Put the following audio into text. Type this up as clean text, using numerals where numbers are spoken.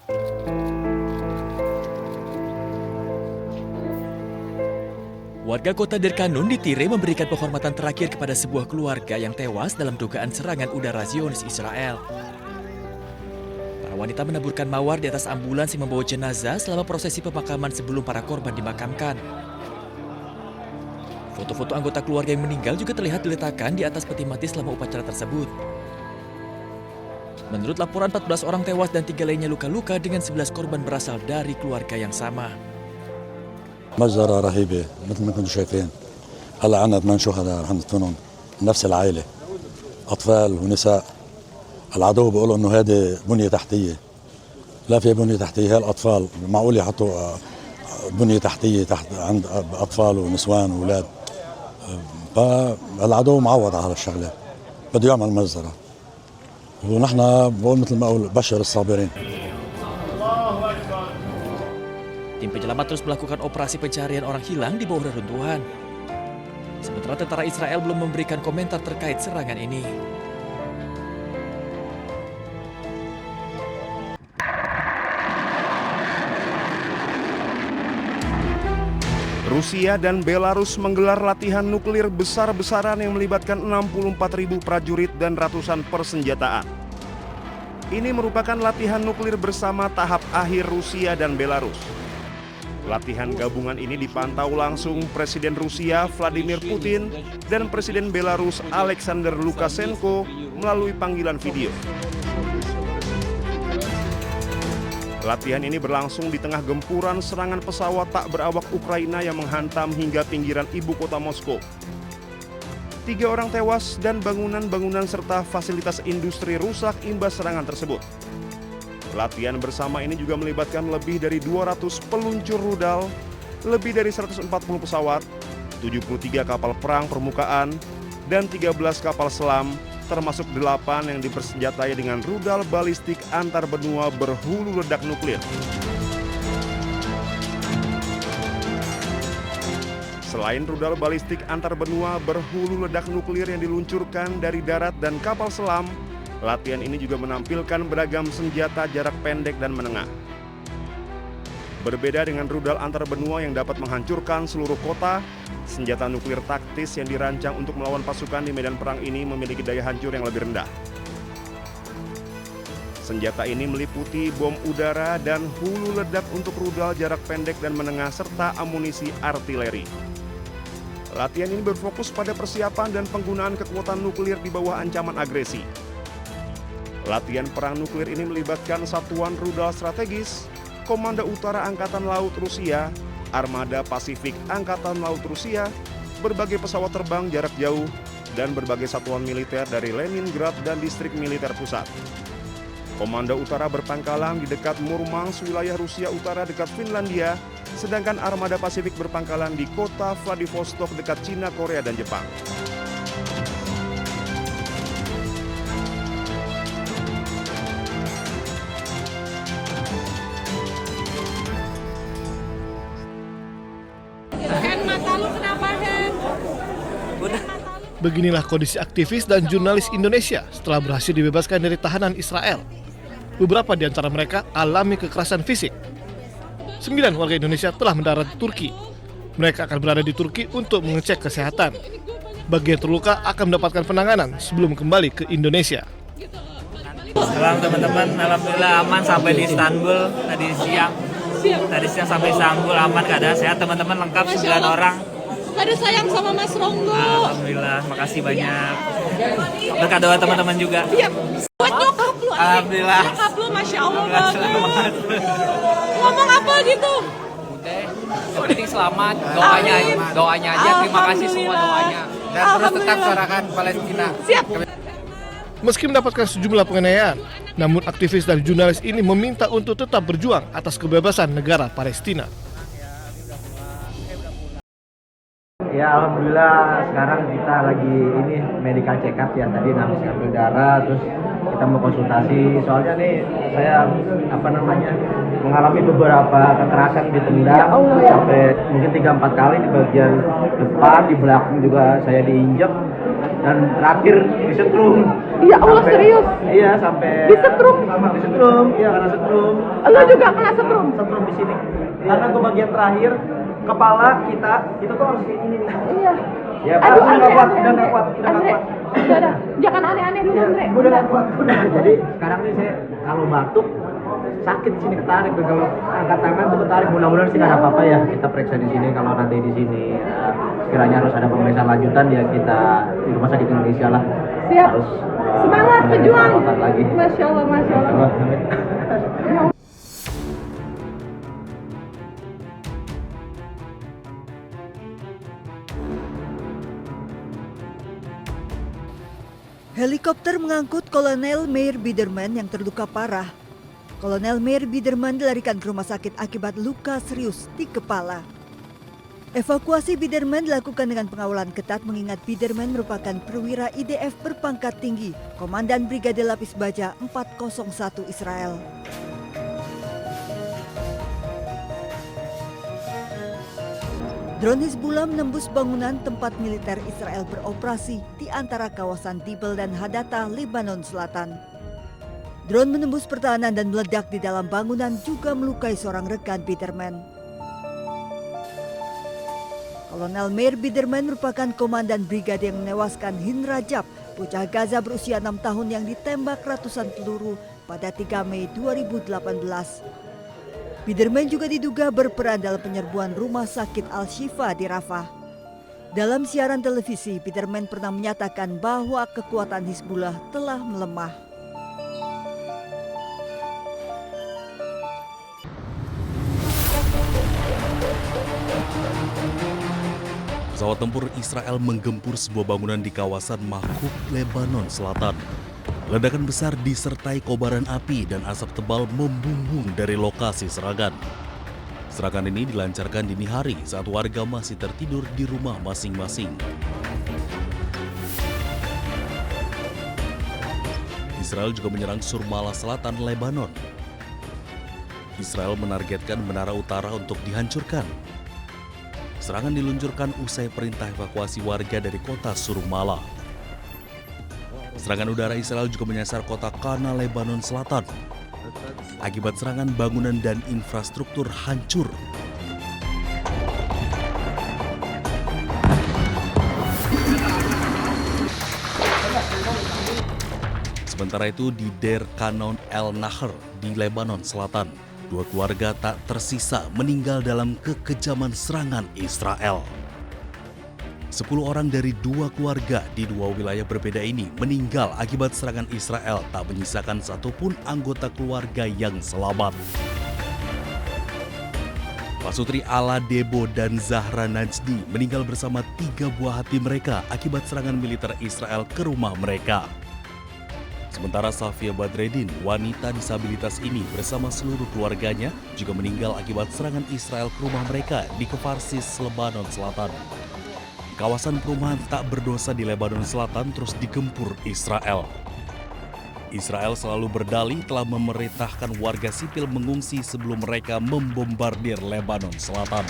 Warga kota Derkanun di Tire memberikan penghormatan terakhir kepada sebuah keluarga yang tewas dalam dugaan serangan udara Zionis Israel. Para wanita menaburkan mawar di atas ambulans yang membawa jenazah selama prosesi pemakaman sebelum para korban dimakamkan. Foto-foto anggota keluarga yang meninggal juga terlihat diletakkan di atas peti mati selama upacara tersebut. Menurut laporan, 14 orang tewas dan 3 lainnya luka-luka dengan 11 korban berasal dari keluarga yang sama. مجزرة رهيبة مثل ما كنتم شايفين. هلا عنا 8 شهداء رح ندفنهم نفس العائلة، أطفال ونساء. العدو بيقولوا إنه هذه بنية تحتية. لا في بنية تحتية، هي الأطفال معقول يحطوا بنية تحتية تحت عند أطفال ونسوان وأولاد. فالعدو معود على هالشغلة، بده يعمل مجزرة. ونحن بقول مثل ما أقول بشر الصابرين. Tim penyelamat terus melakukan operasi pencarian orang hilang di bawah reruntuhan. Sementara tentara Israel belum memberikan komentar terkait serangan ini. Rusia dan Belarus menggelar latihan nuklir besar-besaran yang melibatkan 64.000 prajurit dan ratusan persenjataan. Ini merupakan latihan nuklir bersama tahap akhir Rusia dan Belarus. Latihan gabungan ini dipantau langsung Presiden Rusia Vladimir Putin dan Presiden Belarus Alexander Lukashenko melalui panggilan video. Latihan ini berlangsung di tengah gempuran serangan pesawat tak berawak Ukraina yang menghantam hingga pinggiran ibu kota Moskow. 3 orang tewas dan bangunan-bangunan serta fasilitas industri rusak imbas serangan tersebut. Latihan bersama ini juga melibatkan lebih dari 200 peluncur rudal, lebih dari 140 pesawat, 73 kapal perang permukaan, dan 13 kapal selam, termasuk 8 yang dipersenjatai dengan rudal balistik antar benua berhulu ledak nuklir. Selain rudal balistik antar benua berhulu ledak nuklir yang diluncurkan dari darat dan kapal selam, latihan ini juga menampilkan beragam senjata jarak pendek dan menengah. Berbeda dengan rudal antar benua yang dapat menghancurkan seluruh kota, senjata nuklir taktis yang dirancang untuk melawan pasukan di medan perang ini memiliki daya hancur yang lebih rendah. Senjata ini meliputi bom udara dan hulu ledak untuk rudal jarak pendek dan menengah serta amunisi artileri. Latihan ini berfokus pada persiapan dan penggunaan kekuatan nuklir di bawah ancaman agresi. Latihan perang nuklir ini melibatkan satuan rudal strategis, Komando Utara Angkatan Laut Rusia, Armada Pasifik Angkatan Laut Rusia, berbagai pesawat terbang jarak jauh, dan berbagai satuan militer dari Leningrad dan distrik militer pusat. Komando Utara berpangkalan di dekat Murmansk, wilayah Rusia Utara dekat Finlandia, sedangkan Armada Pasifik berpangkalan di kota Vladivostok dekat Cina, Korea, dan Jepang. Beginilah kondisi aktivis dan jurnalis Indonesia setelah berhasil dibebaskan dari tahanan Israel. Beberapa di antara mereka alami kekerasan fisik. 9 warga Indonesia telah mendarat di Turki. Mereka akan berada di Turki untuk mengecek kesehatan. Bagi yang terluka akan mendapatkan penanganan sebelum kembali ke Indonesia. Salam teman-teman, alhamdulillah aman sampai di Istanbul tadi siang. Tadi siang sampai Istanbul aman, keadaan sehat, teman-teman lengkap 9 orang. Ada sayang sama Mas Ronggo. Alhamdulillah, makasih banyak. Berkat doa teman-teman juga. Iya. Buat nyokap lu. Alhamdulillah. Nyokap lu Masya Allah banget. Ngomong apa gitu? Udah, yang penting selamat. Doanya aja. Terima kasih semua doanya. Dan terus tetap suarakan Palestina. Siap. Meski mendapatkan sejumlah penganiayaan, namun aktivis dan jurnalis ini meminta untuk tetap berjuang atas kebebasan negara Palestina. Ya alhamdulillah sekarang kita lagi ini medical check up ya, tadi habis ambil darah terus kita mau konsultasi soalnya nih saya mengalami beberapa kekerasan di pundak sampai mungkin 3-4 kali di bagian depan, di belakang juga saya diinjek dan terakhir disetrum. Ya Allah, serius? Iya, sampai Disetrum? Disetrum, iya karena setrum. Lo juga kena setrum? Setrum di sini. Karena gue bagian terakhir, kepala kita itu tuh harus kayak gini nih. Iya. Ya, Pak, udah nggak kuat, udah nggak kuat, udah nggak Andre, kuat. udah. Jangan aneh-aneh dulu, Iya, Andre. udah nggak kuat, udah. Jadi sekarang nih saya kalau batuk sakit sini ketarik tuh, kalau angkat tangan tuh ketarik. Mudah-mudahan sih nggak ada apa-apa ya. Kita periksa di sini, kalau nanti di sini sekiranya harus ada pemeriksaan lanjutan ya kita di Rumah Sakit Indonesia lah. Siap. Harus Semangat menjalani pejuang. perawatan lagi. Masya Allah, Masya Allah. Amin. Helikopter mengangkut Kolonel Meir Biderman yang terluka parah. Kolonel Meir Biderman dilarikan ke rumah sakit akibat luka serius di kepala. Evakuasi Biderman dilakukan dengan pengawalan ketat mengingat Biderman merupakan perwira IDF berpangkat tinggi, Komandan Brigade Lapis Baja 401 Israel. Drone Hizbullah menembus bangunan tempat militer Israel beroperasi di antara kawasan Tibel dan Hadatta, Lebanon Selatan. Drone menembus pertahanan dan meledak di dalam bangunan juga melukai seorang rekan Biderman. Kolonel Meir Biderman merupakan komandan brigade yang menewaskan Hin Rajab, bocah Gaza berusia 6 tahun yang ditembak ratusan peluru pada 3 Mei 2018. Biderman juga diduga berperan dalam penyerbuan rumah sakit Al-Shifa di Rafah. Dalam siaran televisi, Biderman pernah menyatakan bahwa kekuatan Hizbullah telah melemah. Pesawat tempur Israel menggempur sebuah bangunan di kawasan Makhub, Lebanon Selatan. Ledakan besar disertai kobaran api dan asap tebal membumbung dari lokasi serangan. Serangan ini dilancarkan dini hari saat warga masih tertidur di rumah masing-masing. Israel juga menyerang Surmala Selatan, Lebanon. Israel menargetkan Menara Utara untuk dihancurkan. Serangan diluncurkan usai perintah evakuasi warga dari kota Surmala. Serangan udara Israel juga menyasar kota Kana, Lebanon Selatan. Akibat serangan, bangunan dan infrastruktur hancur. Sementara itu di Deir Kanon El Nahr di Lebanon Selatan, 2 keluarga tak tersisa meninggal dalam kekejaman serangan Israel. 10 orang dari 2 keluarga di 2 wilayah berbeda ini meninggal akibat serangan Israel, tak menyisakan satupun anggota keluarga yang selamat. Pasutri Ala Debo dan Zahra Najdi meninggal bersama 3 buah hati mereka akibat serangan militer Israel ke rumah mereka. Sementara Safia Badreddin, wanita disabilitas ini bersama seluruh keluarganya juga meninggal akibat serangan Israel ke rumah mereka di Kfar Sis, Lebanon Selatan. Kawasan perumahan tak berdosa di Lebanon Selatan terus digempur Israel. Israel selalu berdalih telah memerintahkan warga sipil mengungsi sebelum mereka membombardir Lebanon Selatan.